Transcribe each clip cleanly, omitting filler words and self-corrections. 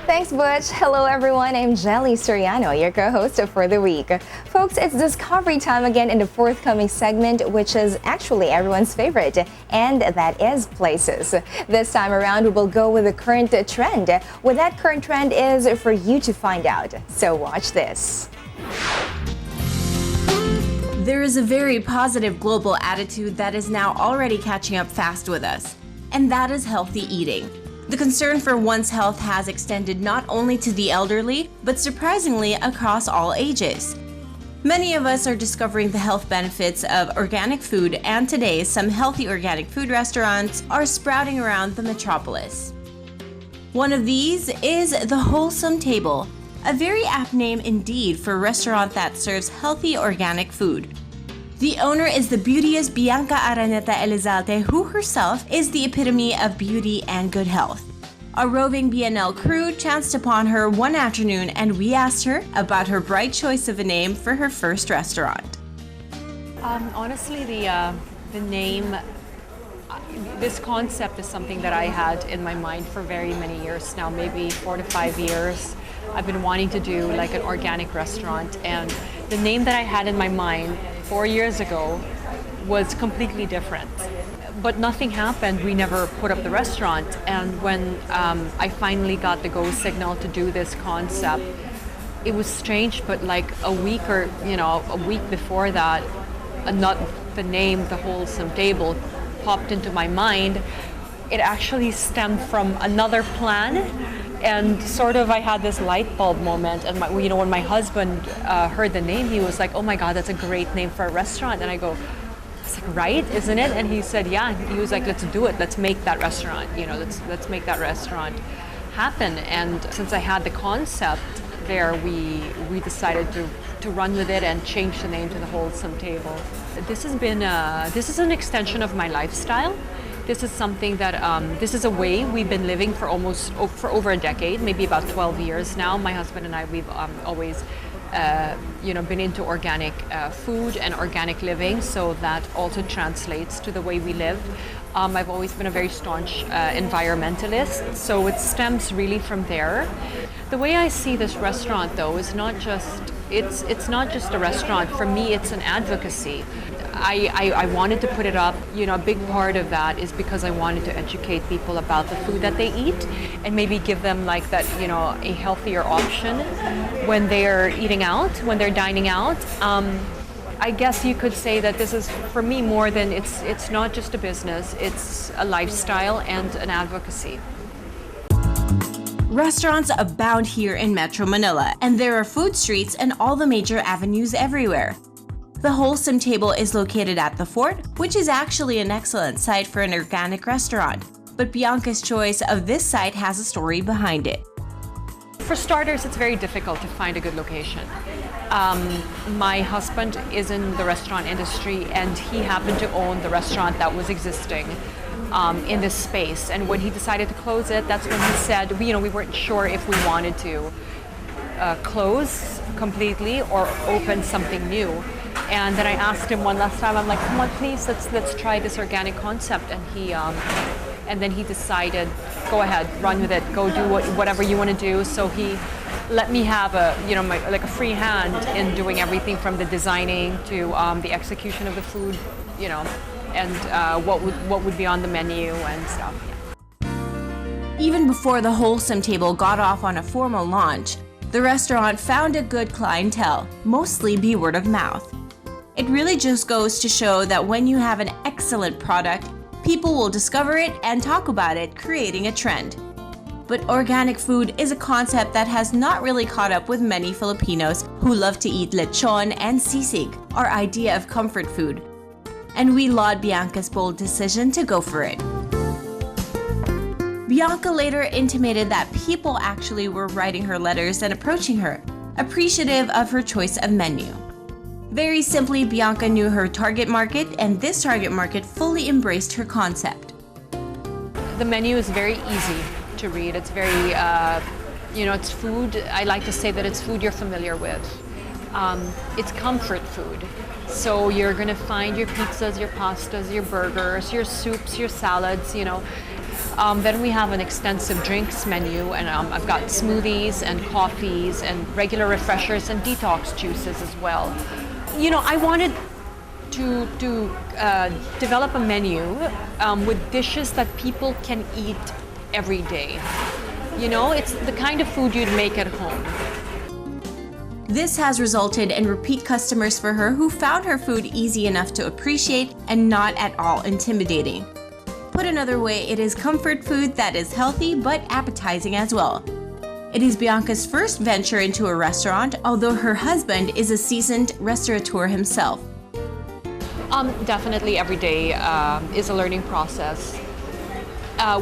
Thanks, Butch. Hello, everyone. I'm Jelly Soriano, your co-host for the week. Folks, it's discovery time again in the forthcoming segment, which is actually everyone's favorite, and that is places. This time around, we will go with the current trend. What that current trend is for you to find out. So watch this. There is a very positive global attitude that is now already catching up fast with us, and that is healthy eating. The concern for one's health has extended not only to the elderly, but surprisingly across all ages. Many of us are discovering the health benefits of organic food, and today some healthy organic food restaurants are sprouting around the metropolis. One of these is the Wholesome Table, a very apt name indeed for a restaurant that serves healthy organic food. The owner is the beauteous Bianca Araneta Elizalde, who herself is the epitome of beauty and good health. Our roving BNL crew chanced upon her one afternoon and we asked her about her bright choice of a name for her first restaurant. Honestly, the name, this concept is something that I had in my mind for very many years now, maybe 4 to 5 years. I've been wanting to do like an organic restaurant, and the name that I had in my mind 4 years ago was completely different. But nothing happened. We never put up the restaurant. And when I finally got the go signal to do this concept, it was strange, but like a week before that, not the name, the Wholesome Table, popped into my mind. It actually stemmed from another plan, and sort of I had this light bulb moment. And when my husband heard the name, he was like, "Oh my God, that's a great name for a restaurant." And I go, "It's like, right, isn't it?" And he said, "Yeah." He was like, "Let's do it. Let's make that restaurant. Let's make that restaurant happen." And since I had the concept there, we decided to run with it and change the name to the Wholesome Table. This is an extension of my lifestyle. This is something that, this is a way we've been living for over a decade, maybe about 12 years now. My husband and I, we've always been into organic food and organic living, so that also translates to the way we live. I've always been a very staunch environmentalist, so it stems really from there. The way I see this restaurant, though, is it's not just a restaurant. For me, it's an advocacy. I wanted to put it up, a big part of that is because I wanted to educate people about the food that they eat and maybe give them like that, a healthier option when they're eating out, when they're dining out. I guess you could say that this is, for me, more than it's not just a business, it's a lifestyle and an advocacy. Restaurants abound here in Metro Manila, and there are food streets and all the major avenues everywhere. The Wholesome Table is located at the Fort, which is actually an excellent site for an organic restaurant. But Bianca's choice of this site has a story behind it. For starters, it's very difficult to find a good location. My husband is in the restaurant industry, and he happened to own the restaurant that was existing in this space. And when he decided to close it, that's when he said, we weren't sure if we wanted to close completely or open something new. And then I asked him one last time, I'm like, "Come on, please, let's try this organic concept." And then he decided, "Go ahead, run with it, go do whatever you want to do." So he let me have a free hand in doing everything from the designing to the execution of the food, and what would be on the menu and stuff. Even before the Wholesome Table got off on a formal launch, the restaurant found a good clientele, mostly be word of mouth. It really just goes to show that when you have an excellent product, people will discover it and talk about it, creating a trend. But organic food is a concept that has not really caught up with many Filipinos who love to eat lechon and sisig, our idea of comfort food. And we laud Bianca's bold decision to go for it. Bianca later intimated that people actually were writing her letters and approaching her, appreciative of her choice of menu. Very simply, Bianca knew her target market, and this target market fully embraced her concept. The menu is very easy to read. It's very, it's food. I like to say that it's food you're familiar with. It's comfort food. So you're gonna find your pizzas, your pastas, your burgers, your soups, your salads, Then we have an extensive drinks menu, and I've got smoothies and coffees and regular refreshers and detox juices as well. You know, I wanted to develop a menu with dishes that people can eat every day. You know, it's the kind of food you'd make at home. This has resulted in repeat customers for her who found her food easy enough to appreciate and not at all intimidating. Put another way, it is comfort food that is healthy but appetizing as well. It is Bianca's first venture into a restaurant, although her husband is a seasoned restaurateur himself. Definitely every day is a learning process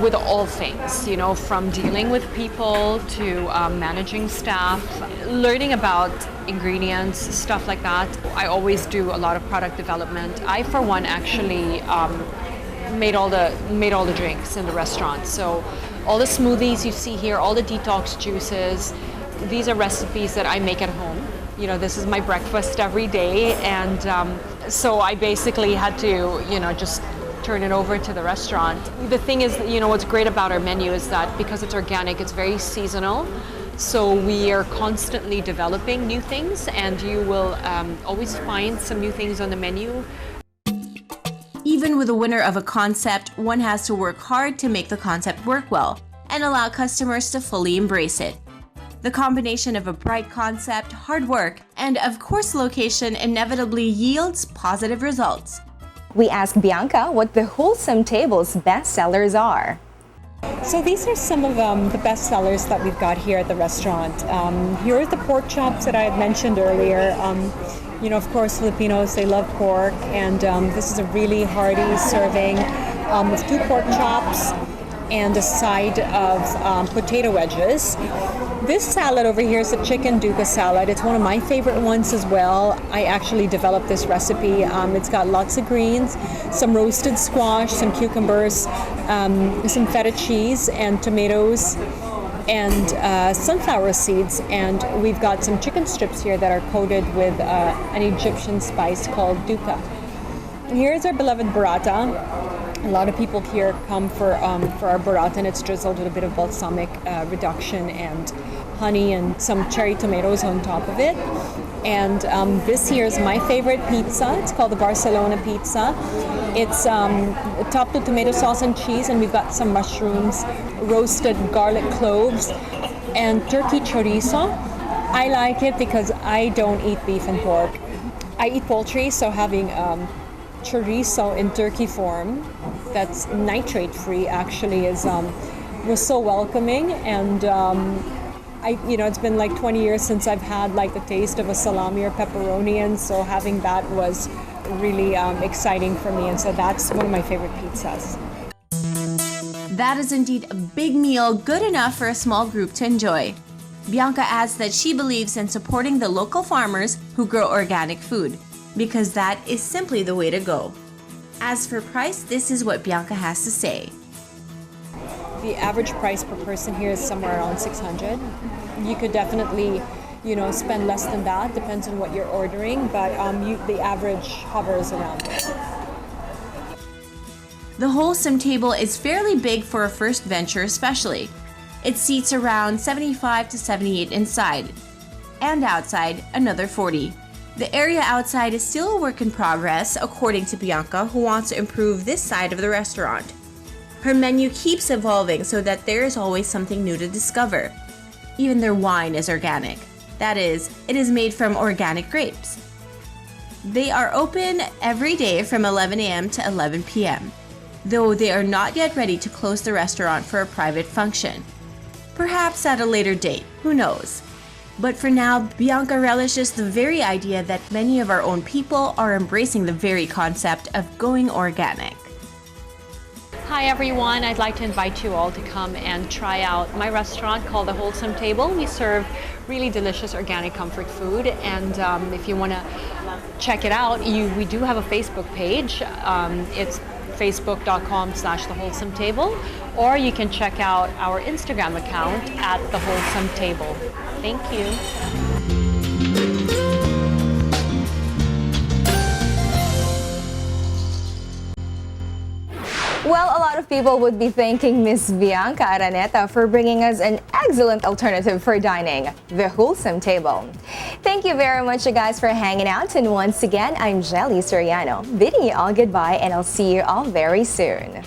with all things, you know, from dealing with people to managing staff, learning about ingredients, stuff like that. I always do a lot of product development. I, for one, actually made all the drinks in the restaurant. So all the smoothies you see here, all the detox juices, these are recipes that I make at home. You know, this is my breakfast every day, and so I basically had to, you know, just turn it over to the restaurant. The thing is, you know, what's great about our menu is that because it's organic, it's very seasonal. So we are constantly developing new things, and you will always find some new things on the menu. Even with a winner of a concept, one has to work hard to make the concept work well and allow customers to fully embrace it. The combination of a bright concept, hard work, and of course location inevitably yields positive results. We asked Bianca what the Wholesome table's best sellers are. So these are some of the best sellers that we've got here at the restaurant. Here are the pork chops that I had mentioned earlier. You know, of course, Filipinos, they love pork, and this is a really hearty serving with 2 pork chops and a side of potato wedges. This salad over here is a chicken duca salad. It's one of my favorite ones as well. I actually developed this recipe. It's got lots of greens, some roasted squash, some cucumbers, some feta cheese and tomatoes, and sunflower seeds. And we've got some chicken strips here that are coated with an Egyptian spice called duca. And here's our beloved burrata. A lot of people here come for our burrata, and it's drizzled with a bit of balsamic reduction and honey and some cherry tomatoes on top of it. And this here is my favorite pizza. It's called the Barcelona pizza. It's topped with tomato sauce and cheese, and we've got some mushrooms, roasted garlic cloves, and turkey chorizo. I like it because I don't eat beef and pork. I eat poultry, so having chorizo in turkey form that's nitrate free actually is was so welcoming, and it's been like 20 years since I've had like the taste of a salami or pepperoni, and so having that was really exciting for me, and so that's one of my favorite pizzas. That is indeed a big meal, good enough for a small group to enjoy. Bianca adds that she believes in supporting the local farmers who grow organic food, because that is simply the way to go. As for price, this is what Bianca has to say. The average price per person here is somewhere around 600. You could definitely, spend less than that, depends on what you're ordering, but the average hovers around there. The Wholesome table is fairly big for a first venture especially. It seats around 75 to 78 inside, and outside another 40. The area outside is still a work in progress, according to Bianca, who wants to improve this side of the restaurant. Her menu keeps evolving so that there is always something new to discover. Even their wine is organic. That is, it is made from organic grapes. They are open every day from 11 a.m. to 11 p.m., though they are not yet ready to close the restaurant for a private function. Perhaps at a later date, who knows? But for now, Bianca relishes the very idea that many of our own people are embracing the very concept of going organic. Hi everyone, I'd like to invite you all to come and try out my restaurant called the Wholesome Table. We serve really delicious organic comfort food, and if you want to check it out, we do have a Facebook page. It's facebook.com/thewholesometable, or you can check out our Instagram account at The Wholesome Table. Thank you. Well, a lot of people would be thanking Miss Bianca Araneta for bringing us an excellent alternative for dining, the Wholesome table. Thank you very much, you guys, for hanging out. And once again, I'm Jelly Soriano, bidding you all goodbye, and I'll see you all very soon.